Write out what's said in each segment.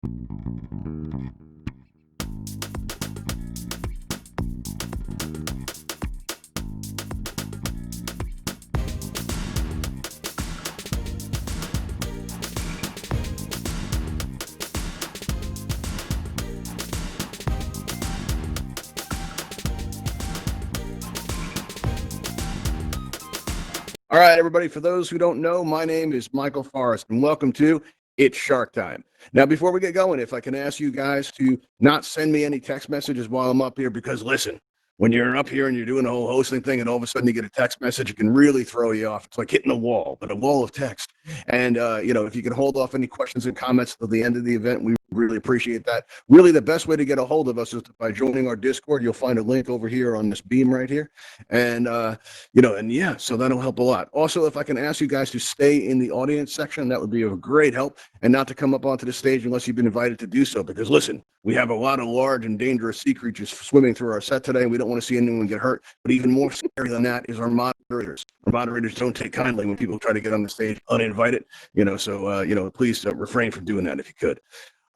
All right, everybody, for those who don't know, my name is Michael Forrest, and welcome to It's Shark Time. Now, before we get going, if I can ask you guys to not send me any text messages while I'm up here, because listen, when you're up here and you're doing the whole hosting thing and all of a sudden you get a text message, it can really throw you off. It's like hitting a wall, but a wall of text. And, if you can hold off any questions and comments till the end of the event, we really appreciate that. Really, the best way to get a hold of us is by joining our Discord. You'll find a link over here on this beam right here. And, so that'll help a lot. Also, if I can ask you guys to stay in the audience section, that would be a great help, and not to come up onto the stage unless you've been invited to do so. Because listen, we have a lot of large and dangerous sea creatures swimming through our set today, and we don't want to see anyone get hurt. But even more scary than that is our moderators. Our moderators don't take kindly when people try to get on the stage uninvited, so please refrain from doing that if you could.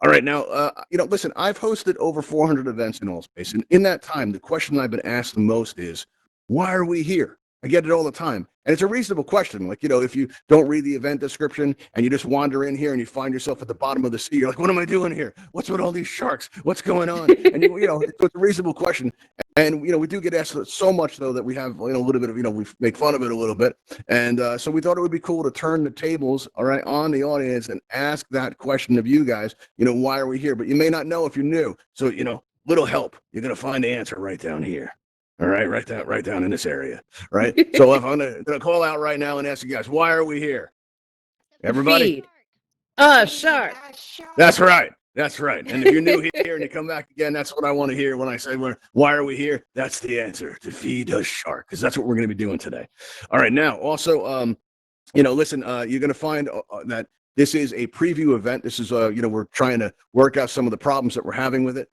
All right, now, listen, I've hosted over 400 events in AltspaceVR, and in that time, the question I've been asked the most is, why are we here? I get it all the time. And it's a reasonable question. Like, if you don't read the event description and you just wander in here and you find yourself at the bottom of the sea, you're like, what am I doing here? What's with all these sharks? What's going on? And, it's a reasonable question. And, we do get asked so much, though, that we have, a little bit of, we make fun of it a little bit. And so we thought it would be cool to turn the tables, all right, on the audience and ask that question of you guys, why are we here? But you may not know if you're new. So, little help. You're going to find the answer right down here. All right, right down in this area, right? So if I'm gonna call out right now and ask you guys, why are we here? Everybody? Feed. Shark. That's right. And if you're new here and you come back again, that's what I want to hear when I say, why are we here? That's the answer, to feed a shark, because that's what we're going to be doing today. All right, now, also, listen, you're going to find that this is a preview event. This is, we're trying to work out some of the problems that we're having with it.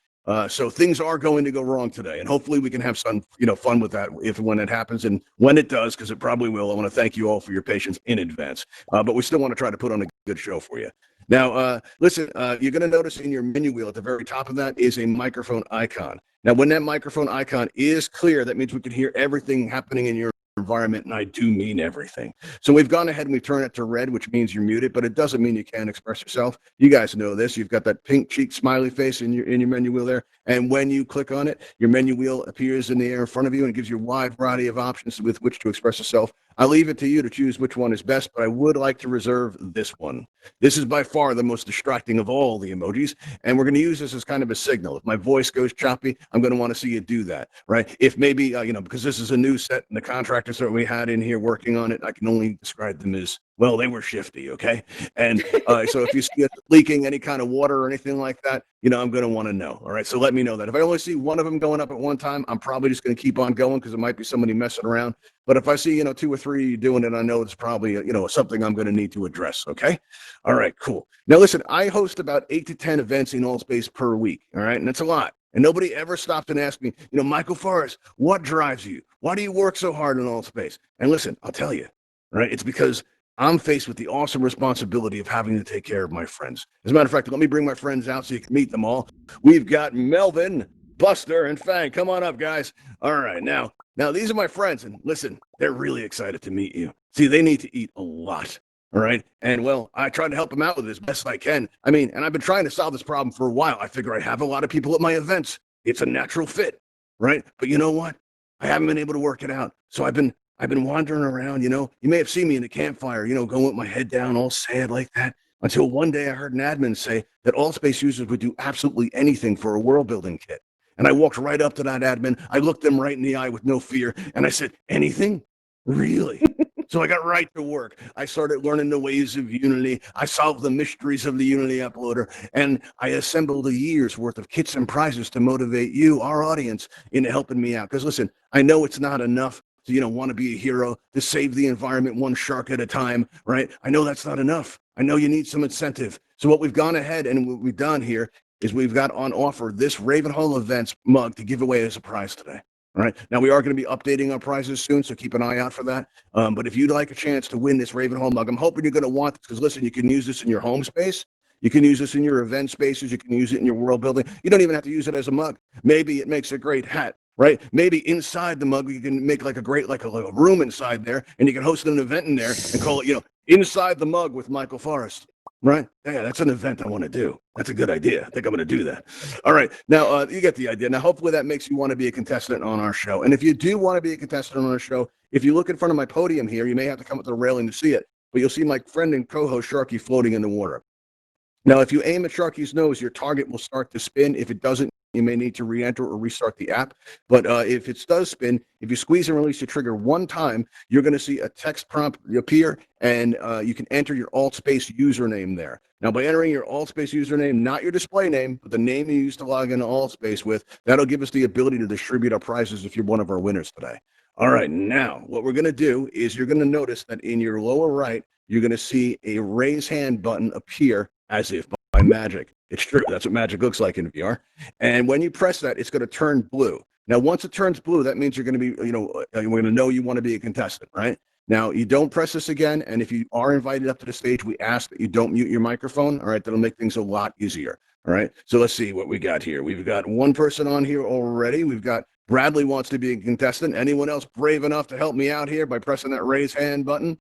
So things are going to go wrong today, and hopefully we can have some, fun with that when it happens, and when it does, because it probably will. I want to thank you all for your patience in advance, but we still want to try to put on a good show for you. Now, listen, you're going to notice in your menu wheel at the very top of that is a microphone icon. Now, when that microphone icon is clear, that means we can hear everything happening in your environment, and I do mean everything. So we've gone ahead and we've turned it to red, which means you're muted, but it doesn't mean you can't express yourself. You guys know this. You've got that pink cheek smiley face in your menu wheel there, and when you click on it, your menu wheel appears in the air in front of you and it gives you a wide variety of options with which to express yourself. I leave it to you to choose which one is best, but I would like to reserve this one. This is by far the most distracting of all the emojis, and we're going to use this as kind of a signal. If my voice goes choppy, I'm going to want to see you do that, right? If maybe, because this is a new set and the contractors that we had in here working on it, I can only describe them as, well, they were shifty, okay? And so if you see it leaking any kind of water or anything like that, I'm going to want to know, all right? So let me know that. If I only see one of them going up at one time, I'm probably just going to keep on going because it might be somebody messing around. But if I see, 2 or 3 doing it, I know it's probably, something I'm going to need to address, okay? All right, cool. Now, listen, I host about 8 to 10 events in AltspaceVR per week, all right? And that's a lot. And nobody ever stopped and asked me, Michael Forrest, what drives you? Why do you work so hard in AltspaceVR? And listen, I'll tell you, all right? It's because I'm faced with the awesome responsibility of having to take care of my friends. As a matter of fact, let me bring my friends out so you can meet them all. We've got Melvin, Buster, and Fang. Come on up, guys. All right, now these are my friends, and listen, they're really excited to meet you. See, they need to eat a lot, all right? And, well, I try to help them out with as best I can. I mean, and I've been trying to solve this problem for a while. I figure I have a lot of people at my events. It's a natural fit, right? But you know what? I haven't been able to work it out. So I've been wandering around, you may have seen me in the campfire, going with my head down, all sad like that, until one day I heard an admin say that AltspaceVR users would do absolutely anything for a world building kit. And I walked right up to that admin. I looked them right in the eye with no fear, and I said, anything? Really? So I got right to work. I started learning the ways of Unity. I solved the mysteries of the Unity uploader, and I assembled a year's worth of kits and prizes to motivate you, our audience, into helping me out. Because listen, I know it's not enough to, want to be a hero, to save the environment one shark at a time, right? I know that's not enough. I know you need some incentive. So what we've gone ahead and what we've done here is we've got on offer this Ravenhall Events mug to give away as a prize today. All right. Now, we are going to be updating our prizes soon, so keep an eye out for that. But if you'd like a chance to win this Ravenhall mug, I'm hoping you're going to want this because, listen, you can use this in your home space. You can use this in your event spaces. You can use it in your world building. You don't even have to use it as a mug. Maybe it makes a great hat, right? Maybe inside the mug, you can make like a great, like a room inside there, and you can host an event in there and call it, Inside the Mug with Michael Forrest. Right? Yeah, that's an event I want to do. That's a good idea. I think I'm going to do that. All right. Now, you get the idea. Now, hopefully that makes you want to be a contestant on our show. And if you do want to be a contestant on our show, if you look in front of my podium here, you may have to come up to the railing to see it, but you'll see my friend and co-host Sharky floating in the water. Now, if you aim at Sharky's nose, your target will start to spin. If it doesn't, you may need to re-enter or restart the app. But if it does spin, if you squeeze and release the trigger one time, you're going to see a text prompt appear, and you can enter your AltSpace username there. Now, by entering your AltSpace username, not your display name, but the name you use to log into AltSpace with, that'll give us the ability to distribute our prizes if you're one of our winners today. All right, now, what we're going to do is you're going to notice that in your lower right, you're going to see a raise hand button appear as if by magic. It's true. That's what magic looks like in VR. And when you press that, it's going to turn blue. Now, once it turns blue, that means you're going to be, we're going to know you want to be a contestant, right? Now, you don't press this again. And if you are invited up to the stage, we ask that you don't mute your microphone. All right. That'll make things a lot easier. All right. So let's see what we got here. We've got one person on here already. We've got Bradley wants to be a contestant. Anyone else brave enough to help me out here by pressing that raise hand button?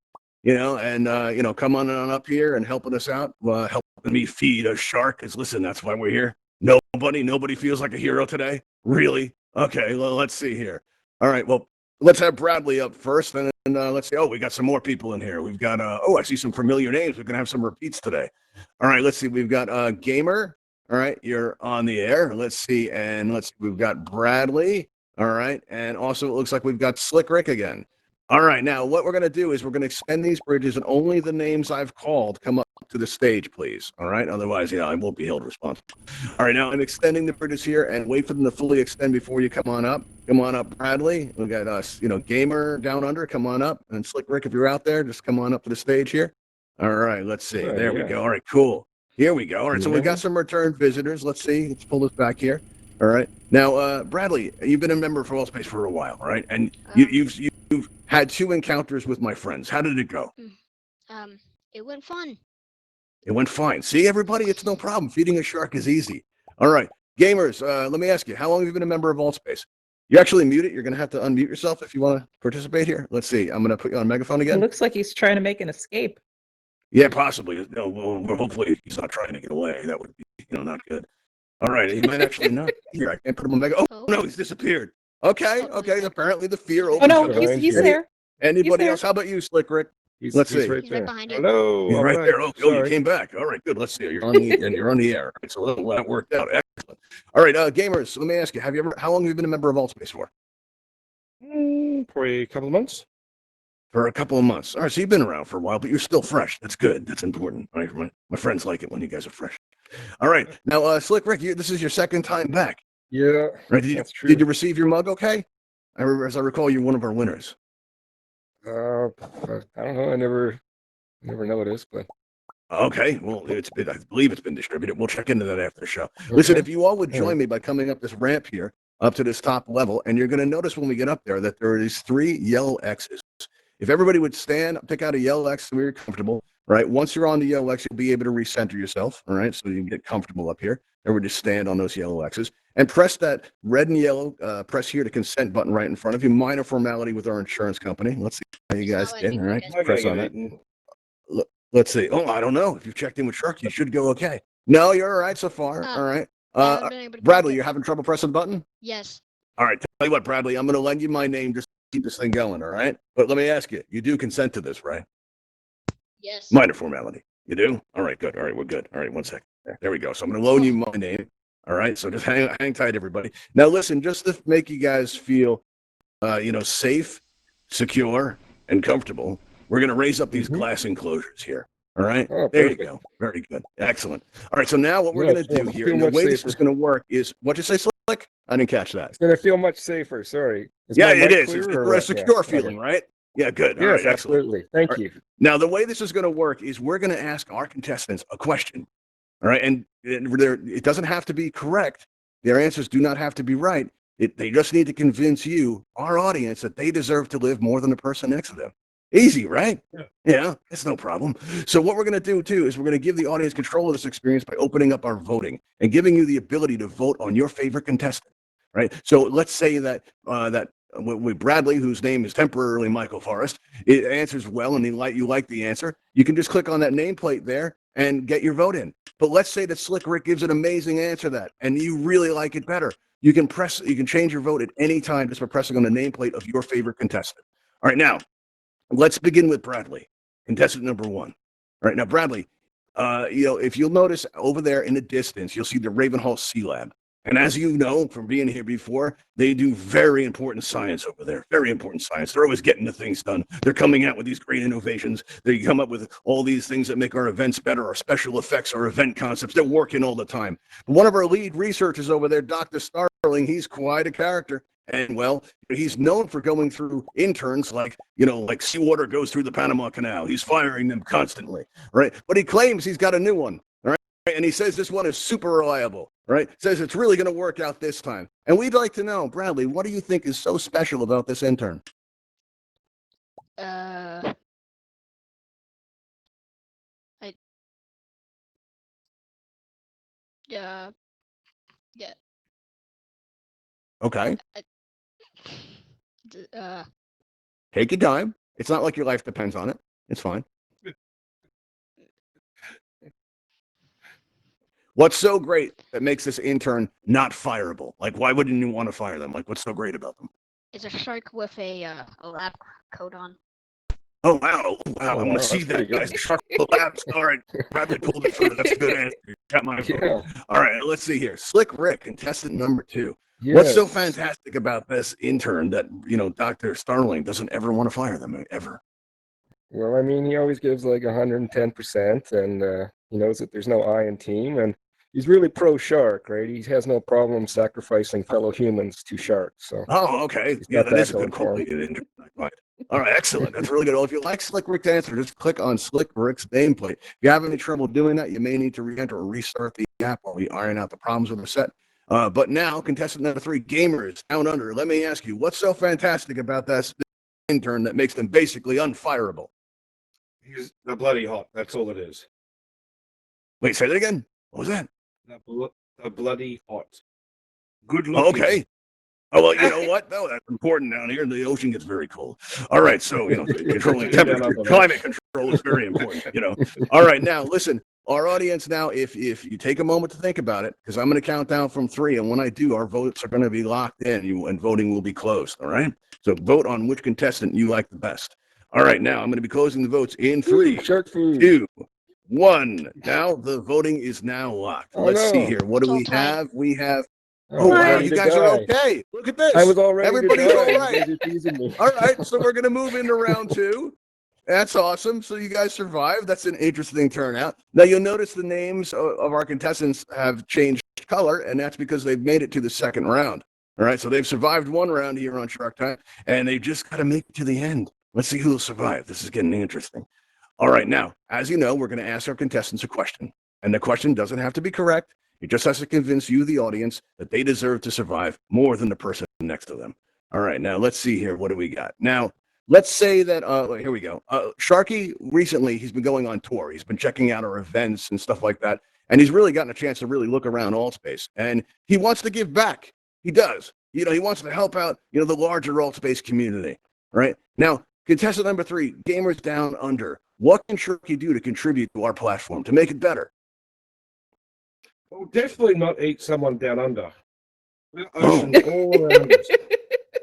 Come on up here and helping us out, helping me feed a shark. Because listen, that's why we're here. Nobody feels like a hero today. Really? Okay, well, let's see here. All right, well, let's have Bradley up first, and let's see. Oh, we got some more people in here. We've got, I see some familiar names. We're gonna have some repeats today. All right, let's see. We've got Gamer. All right, you're on the air. Let's see, we've got Bradley. All right, and also it looks like we've got Slick Rick again. All right, now what we're going to do is we're going to extend these bridges, and only the names I've called come up to the stage, please. All right, otherwise, I won't be held responsible. All right, now I'm extending the bridges here, and wait for them to fully extend before you come on up. Come on up, Bradley. We got us, Gamer down under. Come on up, and Slick Rick, if you're out there, just come on up to the stage here. All right, let's see. There we go. All right, cool. Here we go. All right, so we got some return visitors. Let's see. Let's pull this back here. All right. Now, Bradley, you've been a member for AltspaceVR for a while, right? And you've had 2 encounters with my friends. How did it go? It went fun. It went fine. See, everybody, it's no problem. Feeding a shark is easy. All right. Gamers, let me ask you, how long have you been a member of AltspaceVR? You actually muted. You're going to have to unmute yourself if you want to participate here. Let's see. I'm going to put you on megaphone again. It looks like he's trying to make an escape. Yeah, possibly. Well, hopefully he's not trying to get away. That would be, not good. All right, he might actually not. Here, I can't put him on mega. Oh, no, he's disappeared. Okay. Apparently the fear. Oh no, he's there. Anybody else? How about you, Slick Rick? Let's see. He's right behind you. Hello. You're right there. Oh, you came back. All right, good. Let's see. You're on the air. Right, so that worked out. Excellent. All right, gamers. Let me ask you: how long have you been a member of AltspaceVR for? Probably a couple of months. For a couple of months. All right, so you've been around for a while, but you're still fresh. That's good. That's important. All right, my friends like it when you guys are fresh. All right, now, Slick Rick, this is your second time back. Yeah, right. that's true. Did you receive your mug? Okay. As I recall, you're one of our winners. I don't know. I never noticed, but okay. Well, I believe it's been distributed. We'll check into that after the show. Okay. Listen, if you all would join me by coming up this ramp here, up to this top level, and you're going to notice when we get up there that there are these 3 yellow X's. If everybody would stand, pick out a yellow X so you're comfortable. Right. Once you're on the yellow X, you'll be able to recenter yourself. All right. So you can get comfortable up here. Everybody just stand on those yellow X's and press that red and yellow, press here to consent button right in front of you. Minor formality with our insurance company. Let's see how you guys did. All right. Press on that. Let's see. Oh, I don't know. If you've checked in with Shark, you should go okay. No, you're all right so far. All right. Bradley, you're having trouble pressing the button? Yes. All right. Tell you what, Bradley, I'm going to lend you my name just to keep this thing going. All right. But let me ask you, you do consent to this, right? Yes. Minor formality. You do? All right, good. All right, we're good. All right, 1 second. There we go. So I'm going to loan you my name. All right, so just hang tight, everybody. Now, listen, just to make you guys feel, safe, secure, and comfortable, we're going to raise up these glass enclosures here. All right, there you go. Very good. Excellent. All right, so now what we're going to do here, and the way this is going to work is, what'd you say, Slick? I didn't catch that. It's going to feel much safer. Sorry. Yeah, it is. It's a secure feeling, right? Yeah, good. Yes, all right, absolutely. Thank you. Now, the way this is going to work is we're going to ask our contestants a question. All right. And it doesn't have to be correct. Their answers do not have to be right. They just need to convince you, our audience, that they deserve to live more than the person next to them. Easy, right? Yeah. Yeah, it's no problem. So what we're going to do too is we're going to give the audience control of this experience by opening up our voting and giving you the ability to vote on your favorite contestant, right? So let's say that with Bradley, whose name is temporarily Michael Forrest, it answers well, and you like the answer. You can just click on that nameplate there and get your vote in. But let's say that Slick Rick gives an amazing answer to that, and you really like it better. You can change your vote at any time just by pressing on the nameplate of your favorite contestant. All right, now let's begin with Bradley, contestant number one. All right, now Bradley, if you'll notice over there in the distance, you'll see the Ravenhall Sea Lab. And as you know from being here before, they do very important science over there. Very important science. They're always getting the things done. They're coming out with these great innovations. They come up with all these things that make our events better, our special effects, our event concepts. They're working all the time. One of our lead researchers over there, Dr. Starling, he's quite a character. And well, he's known for going through interns like seawater goes through the Panama Canal. He's firing them constantly, right? But he claims he's got a new one, all right? And he says this one is super reliable, right? Says it's really going to work out this time. And we'd like to know, Bradley, what do you think is so special about this intern? I yeah. Okay, d- take your time. It's not like your life depends on it. It's fine. What's so great that makes this intern not fireable? Like, why wouldn't you want to fire them? Like, what's so great about them? It's a shark with a lab coat on. Oh wow! Wow! Oh, I want wow, to see that's pretty that, guys. good. Shark with the labs. All right, Bradley pulled it through. That's a good answer. Got my vote. Yeah. All right, let's see here. Slick Rick, contestant number 2. What's so Yes. fantastic about this intern that Dr. Starling doesn't ever want to fire them ever? Well, I mean, he always gives like 110%, and he knows that there's no I in team, and he's really pro shark, right? He has no problem sacrificing fellow humans to sharks. So Oh, okay. he's Yeah, got that is that a good going for him. quality. Right. All right, excellent. That's really good. Well, if you like Slick Rick's answer, just click on Slick Rick's nameplate. If you have any trouble doing that, you may need to re-enter or restart the app while we iron out the problems with the set. But now, contestant number 3, gamers down under. Let me ask you, what's so fantastic about that intern that makes them basically unfireable? He's the bloody hot. That's all it is. Wait, say that again. What was that? The bloody hot. Good Oh, looking. okay. Oh, well, you know what, though? That's important down here. The ocean gets very cold. All right, so, controlling temperature, climate control is very important. All right, now, listen, our audience now, if you take a moment to think about it, because I'm going to count down from 3, and when I do, our votes are going to be locked in, and voting will be closed, all right? So vote on which contestant you like the best. All right, now, I'm going to be closing the votes in 3, Shark food. 2, 1. Now, the voting is now locked. Oh, Let's see no. here. What do It's all we tight. have? We have I Oh, was wow, ready you to guys are die. okay. Look at this. I was all ready Everybody's to die. all You right. guys are teasing me. All right, so we're going to move into round 2. That's awesome. So you guys survived. That's an interesting turnout. Now, you'll notice the names of our contestants have changed color, and that's because they've made it to the second round. All right, so they've survived one round here on Shark Time, and they just got to make it to the end. Let's see who will survive. This is getting interesting. All right, now, as you know, we're going to ask our contestants a question, and the question doesn't have to be correct. It just has to convince you, the audience, that they deserve to survive more than the person next to them. All right, now let's see here. What do we got? Now, let's say that, here we go. Sharky, recently, he's been going on tour. He's been checking out our events and stuff like that. And he's really gotten a chance to really look around Altspace. And he wants to give back. He does. He wants to help out, the larger Altspace community. Right? Now, contestant number 3, Gamers Down Under. What can Sharky do to contribute to our platform, to make it better? Well, definitely not eat someone down under. There are Oh. oceans all around us.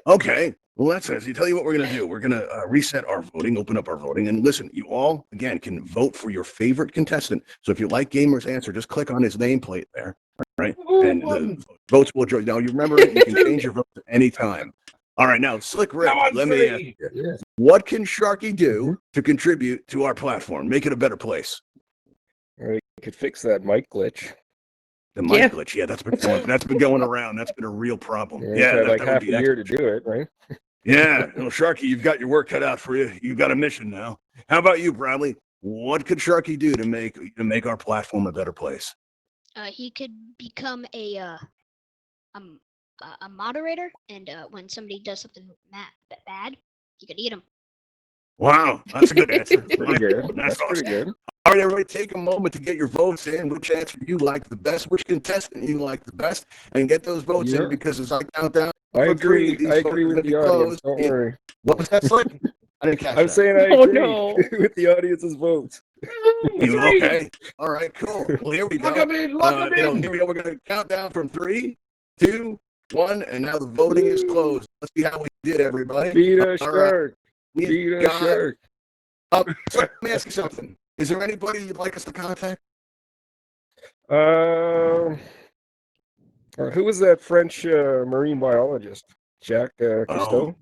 Okay. Well, that's it. So tell you what we're going to do. We're going to reset our voting, open up our voting. And listen, you all, again, can vote for your favorite contestant. So if you like Gamer's answer, just click on his nameplate there. Right? And the votes will join. Now, you remember, you can change your vote at any time. All right. Now, Slick Rick, let me ask you, Yes. what can Sharky do to contribute to our platform, make it a better place? Or you could fix that mic glitch. The mic Yeah. glitch. Yeah, that's been going around. That's been a real problem. Yeah, Yeah, like that half would a be year to excellent. do it, right? Yeah, Sharky, you've got your work cut out for you. You've got a mission now. How about you, Bradley? What could Sharky do to make our platform a better place? He could become um a moderator, and when somebody does something bad, he could eat him. Wow, that's a good answer. Pretty good. That's That's pretty awesome. good. All right, everybody, take a moment to get your votes in. Which answer you like the best? Which contestant you like the best? And get those votes in, Yeah. because as I count down I from three, agree. these I votes agree are with gonna be the audience. closed. Don't worry. What was that, Slick? I didn't catch I'm that. saying I Oh, agree no. with the audience's votes. You Three. okay? All right, cool. Well, here we go. Lock 'em in, lock 'em in. Here we go. We're going to count down from 3, 2, 1, and now the voting is closed. Let's see how we did, everybody. Feed a All right, shark. we've Feed a got. shark. So let me ask you something. Is there anybody you'd like us to contact? Who was that French marine biologist? Jacques Cousteau?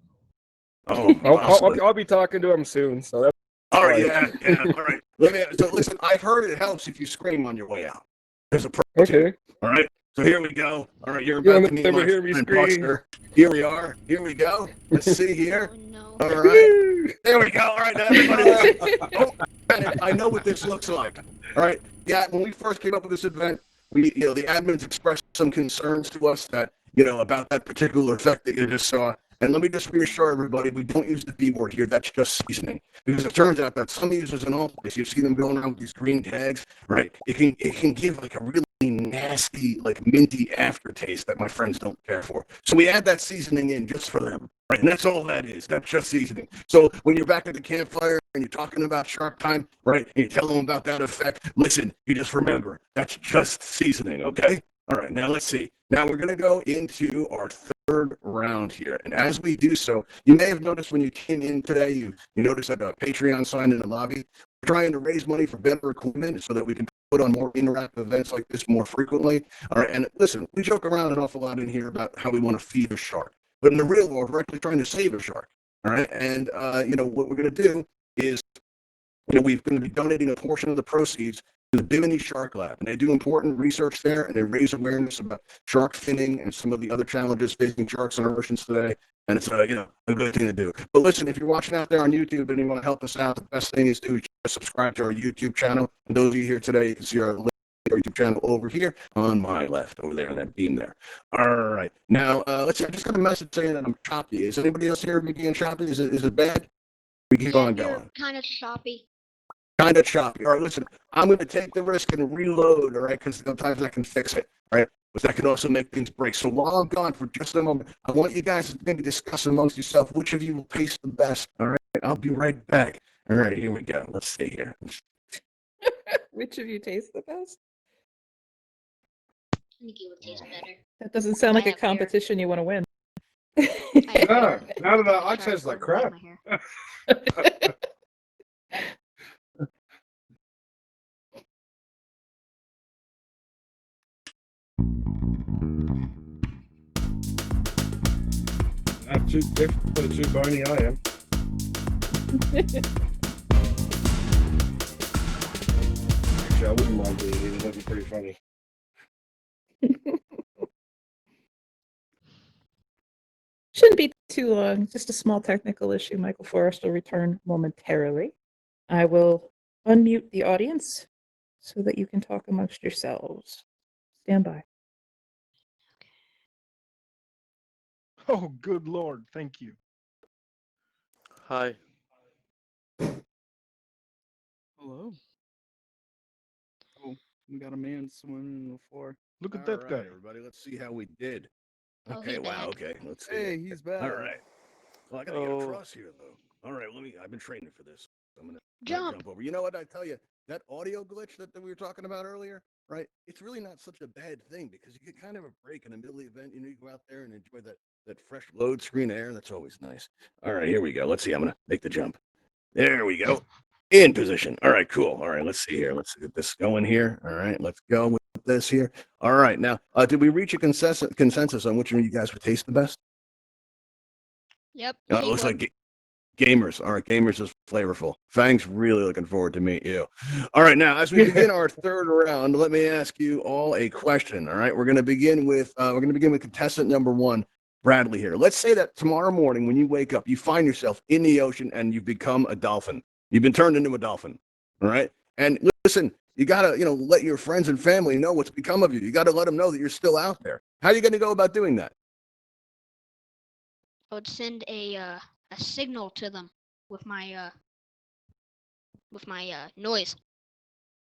Oh, possibly. I'll be talking to him soon. So that's All right, fine. yeah. All right. So listen, I've heard it helps if you scream on your way out. There's a pro tip. okay. All right. So here we go. All right, you're You'll about to meet never my hear me friend scream. Buster. Here we are. Here we go. Let's see here. Oh no. All right. There we go. All right, now everybody listen. Oh, I know what this looks like. All right. Yeah, when we first came up with this event, the admins expressed some concerns to us that, about that particular effect that you just saw. And let me just reassure everybody, we don't use the B word here. That's just seasoning. Because it turns out that some users in Altspace, you see them going around with these green tags, right? It can give like a really nasty, like minty aftertaste that my friends don't care for. So we add that seasoning in just for them, right? And that's all that is. That's just seasoning. So when you're back at the campfire and you're talking about Shark Time, right? And you tell them about that effect, listen, you just remember, that's just seasoning, okay? All right, now let's see. Now we're going to go into our third round here. And as we do so, you may have noticed when you came in today, you noticed that a Patreon sign in the lobby. We're trying to raise money for better equipment so that we can put on more interactive events like this more frequently. All right, and listen, we joke around an awful lot in here about how we want to feed a shark. But in the real world, we're actually trying to save a shark. All right, and, what we're going to do is, we're going to be donating a portion of the proceeds to the Bimini Shark Lab, and they do important research there, and they raise awareness about shark finning and some of the other challenges facing sharks in our oceans today. And it's a good thing to do. But listen, if you're watching out there on YouTube and you want to help us out, the best thing is to just subscribe to our YouTube channel. And those of you here today, you can see our link to our YouTube channel over here on my left, over there on that beam there. All right, now let's see. I just got a message saying that I'm choppy. Is anybody else here being choppy? Is it bad? We keep on You're going. kind of choppy. Kind of choppy. All right, listen, I'm going to take the risk and reload, all right, because sometimes I can fix it, all right? But that can also make things break. So while I'm gone for just a moment, I want you guys to maybe discuss amongst yourself which of you will taste the best, all right? I'll be right back. All right, here we go. Let's see here. Which of you tastes the best? I think you would taste better. That doesn't sound like I a have hair. competition you want to win. Yeah, not at all. I Sorry, taste like I crap. my hair. Not too different, but too bony I am. Actually, I wouldn't mind being eaten. That'd be pretty funny. Shouldn't be too long. Just a small technical issue. Michael Forrest will return momentarily. I will unmute the audience so that you can talk amongst yourselves. Stand by. Oh, good Lord. Thank you. Hi. Hello. Oh, we got a man swimming in the floor. Look at All that right, guy. everybody, let's see how we did. Oh, Okay, he's wow, back. okay, let's see. Hey, he's back. All right. Well, I got to get Oh. across here, though. All right, I've been training for this. I'm going to Jump. jump over. You know what I tell you? That audio glitch that we were talking about earlier, right? It's really not such a bad thing because you get kind of a break in the middle of the event. You go out there and enjoy that fresh load screen air. That's always nice. All right, here we go. Let's see. I'm going to make the jump. There we go. In position. All right, cool. All right, let's see here. Let's get this going here. All right, let's go with this here. All right, now, did we reach a consensus on which one of you guys would taste the best? Yep. It he looks would. like Gamers. All right, Gamers is flavorful. Fang's really looking forward to meet you. All right, now as we begin our third round, let me ask you all a question. All right, we're going to begin with contestant number 1, Bradley here. Let's say that tomorrow morning when you wake up, you find yourself in the ocean and you've become a dolphin. You've been turned into a dolphin. All right, and listen, you got to let your friends and family know what's become of you. You got to let them know that you're still out there. How are you going to go about doing that? I would send a signal to them with my with my noise.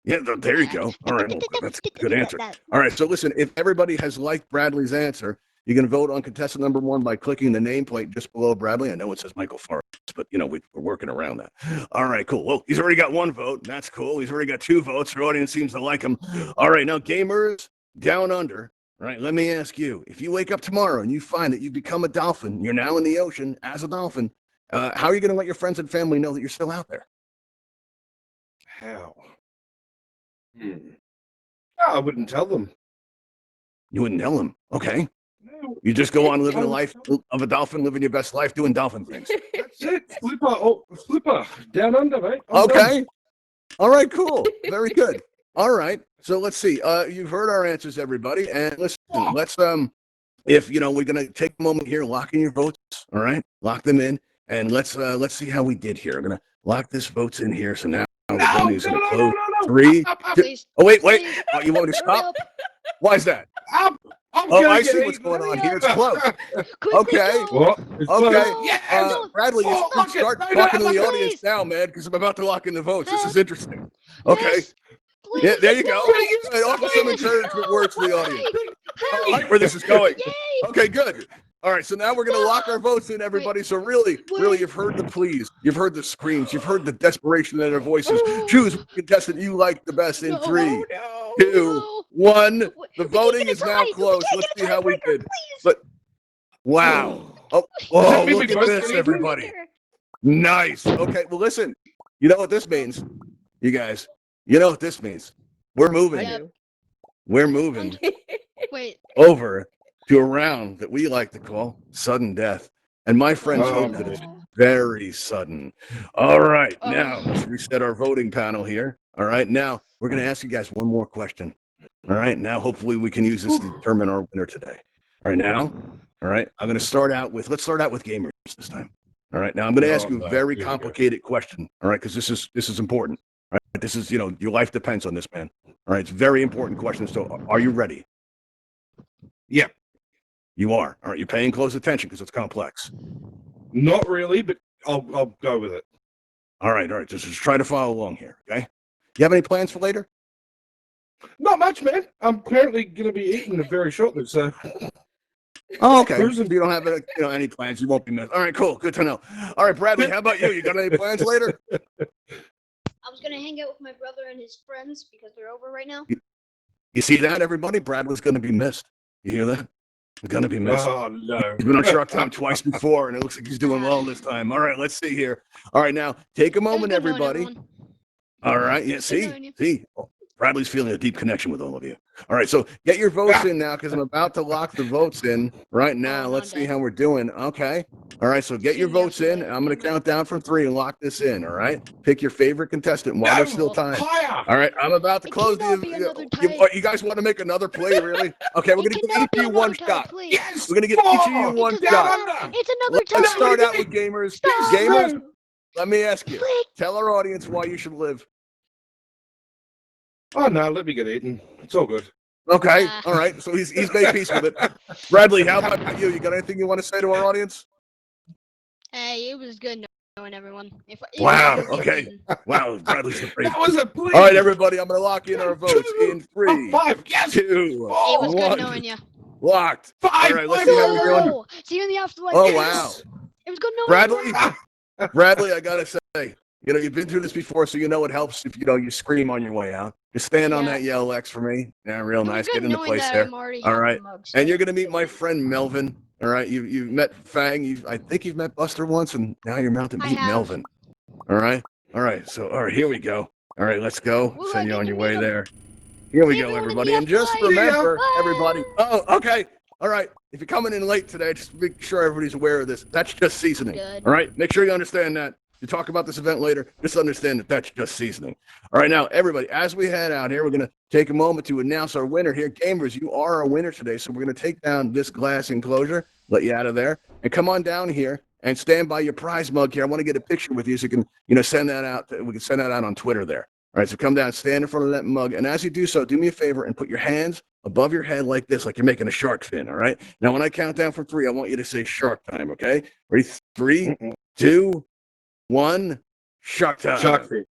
Yeah, there you go. All right, well, that's a good answer. All right, so listen, if everybody has liked Bradley's answer, you can vote on contestant number 1 by clicking the nameplate just below Bradley. I know it says Michael Forrest, but you know we're working around that. All right, cool. Well, he's already got 1 vote. That's cool. He's already got 2 votes. Our audience seems to like him. All right, now gamers down under. All right, let me ask you: if you wake up tomorrow and you find that you've become a dolphin, you're now in the ocean as a dolphin. How are you going to let your friends and family know that you're still out there? How? I wouldn't tell them. You wouldn't tell them. Okay. No, You just go on living a life of a dolphin, living your best life, doing dolphin things. that's it. Flipper, flipper, down under, mate. I'm done. Okay. All right, cool. Very good. All right. So let's see. You've heard our answers, everybody. And listen, let's if you know, we're gonna take a moment here, lock in your votes. All right, lock them in, and let's see how we did here. I'm gonna lock this votes in here. So now the voting is gonna close. 3, 2. Please, Oh wait. please, Oh, you want me to hurry stop? up. Why is that? I'm Oh, gonna I get see what's eaten. going on Hurry here. It's close. Quickly Okay. go. What? It's Okay. closed. Yes! Bradley, you Oh, should lock it. start No, no, talking to the please. audience now, man, because I'm about to lock in the votes. This is interesting. Okay. Yes, please, Yeah, there you go. no. Right, offer some Yes, encouragement words to the audience. I like Hey, where this is going. yay. Okay, good. All right, so now we're going to lock our votes in, everybody. So really, you've heard the pleas, you've heard the screams, you've heard the desperation in their voices. Choose which contestant you like the best in No. 3, no. 2, 1. The We voting can't is get a now tie. We closed. can't Let's get a see how we tiebreaker, did. please. But wow. Oh, that mean look we at both this, get eaten? everybody. Nice. Okay, well, listen. You know what this means, you guys. You know what this means. We're I moving. do. We're moving Wait. over to a round that we like to call sudden death. And my friends Oh, hope that it's no. very sudden. All right, Oh. now let's reset our voting panel here. All right, now we're going to ask you guys one more question. All right, now hopefully we can use this to determine our winner today. All right, now, all right, I'm going to start out with, let's start out with gamers this time. All right, now I'm going to ask you a very complicated question. All right, because this is important. All right, this is, you know, your life depends on this, man. All right, it's a very important question. So are you ready? Yeah. You are. All right, you're paying close attention because it's complex. Not really, but I'll go with it. All right, just try to follow along here, okay? You have any plans for later? Not much, man. I'm apparently going to be eating very shortly, so. Oh, okay. Cruising. If you don't have any plans, you won't be missed. All right, cool. Good to know. All right, Bradley, how about you? You got any plans later? I was gonna hang out with my brother and his friends because they're over right now. You see that, everybody? Bradley's going to be missed. You hear that? He's going to be missed. Oh, no. He's been on Shark Time twice before, and it looks like he's doing well this time. All right, let's see here. All right, now take a It was moment, good knowing everybody. everyone. All right, yeah, Good knowing you. see. Oh, Bradley's feeling a deep connection with all of you. All right, so get your votes in now because I'm about to lock the votes in right now. Oh, Let's no, see Dad. how we're doing. Okay. All right, so get See your you in the votes in. afterlife. I'm going to count down from 3 and lock this in. All right. Pick your favorite contestant while there's still time. Higher. All right, I'm about to It close cannot be another tie. you guys want to make another play, really? Okay, we're It going to give cannot each be of you one another tie, shot. please. Yes. We're going to give each of you Four. one It does shot. not. It's another tie. Let's start out with gamers. Stop. Gamers, let me ask you. Please. Tell our audience why you should live. Oh, no, let me get eaten. It's all good. Okay, Ah. all right. So he's made peace with it. Bradley, how about you? You got anything you want to say to our audience? Hey, it was good knowing everyone. Wow, If you get okay. eaten. Wow, Bradley's the brave. That was a please. All right, everybody, I'm going to lock in our votes in 3, 5. Yes. 2, It was good 1. knowing you. Locked. 5. All right, let's see how we're doing. Oh, see you in the afterlife. Oh, Yes. wow. It was good knowing Bradley, you. Bradley, I got to say, you've been through this before, so you know it helps if, you scream on your way out. Just stand on Yeah. that yellow X for me. Yeah, real It was nice. good Get into knowing place that there. I'm already All half right. a mug, And so- you're going to meet my friend Melvin. All right. You've met Fang. I think you've met Buster once, and now you're about to I meet have. Melvin. All right. All right. So, all right, here we go. All right, let's go. Ooh, I Send you get on to your meet way him. there. Here we See go, everyone in everybody. the And just afterlife. remember, Bye. everybody. Oh, okay. All right. If you're coming in late today, just make sure everybody's aware of this. That's just seasoning. Good. All right. Make sure you understand that. You talk about this event later, just understand that that's just seasoning. All right. Now, everybody, as we head out here, we're going to take a moment to announce our winner here. Gamers, you are our winner today. So we're going to take down this glass enclosure, let you out of there, and come on down here and stand by your prize mug here. I want to get a picture with you so you can, send that out. We can send that out on Twitter there. All right. So come down, stand in front of that mug. And as you do so, do me a favor and put your hands above your head like this, like you're making a shark fin. All right. Now, when I count down from 3, I want you to say shark time. Okay. Ready? 3, 2, 1. Shark time. Shark feet.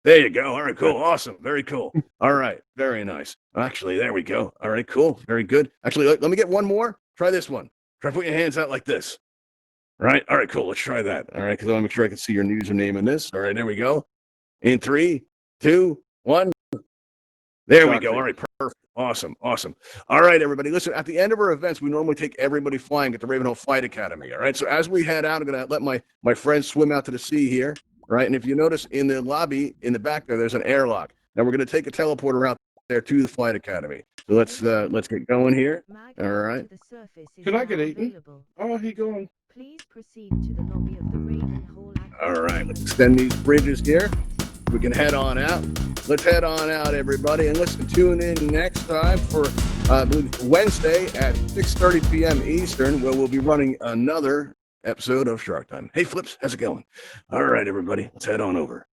There you go. All right, cool. Awesome. Very cool. All right. Very nice. Actually, there we go. All right, cool. Very good. Actually, let me get one more. Try this one. Try putting your hands out like this. All right. All right, cool. Let's try that. All right, because I want to make sure I can see your username in this. All right, there we go. In 3, 2, 1. There we go. All right, perfect. Awesome. Awesome. All right, everybody. Listen, at the end of our events, we normally take everybody flying at the Ravenhall Flight Academy. All right. So as we head out, I'm going to let my friends swim out to the sea here. Right. And if you notice in the lobby in the back there's an airlock. Now we're going to take a teleporter out there to the Flight Academy. So let's get going here. All right. Can I get eaten? Oh, he going. Please proceed to the lobby of the Ravenhall All right. Let's extend these bridges here. We can head on out. Let's head on out, everybody, and listen. Tune in next time for I believe Wednesday at 6:30 p.m. Eastern, where we'll be running another episode of Shark Time. Hey, Flips, how's it going? All right, everybody, let's head on over.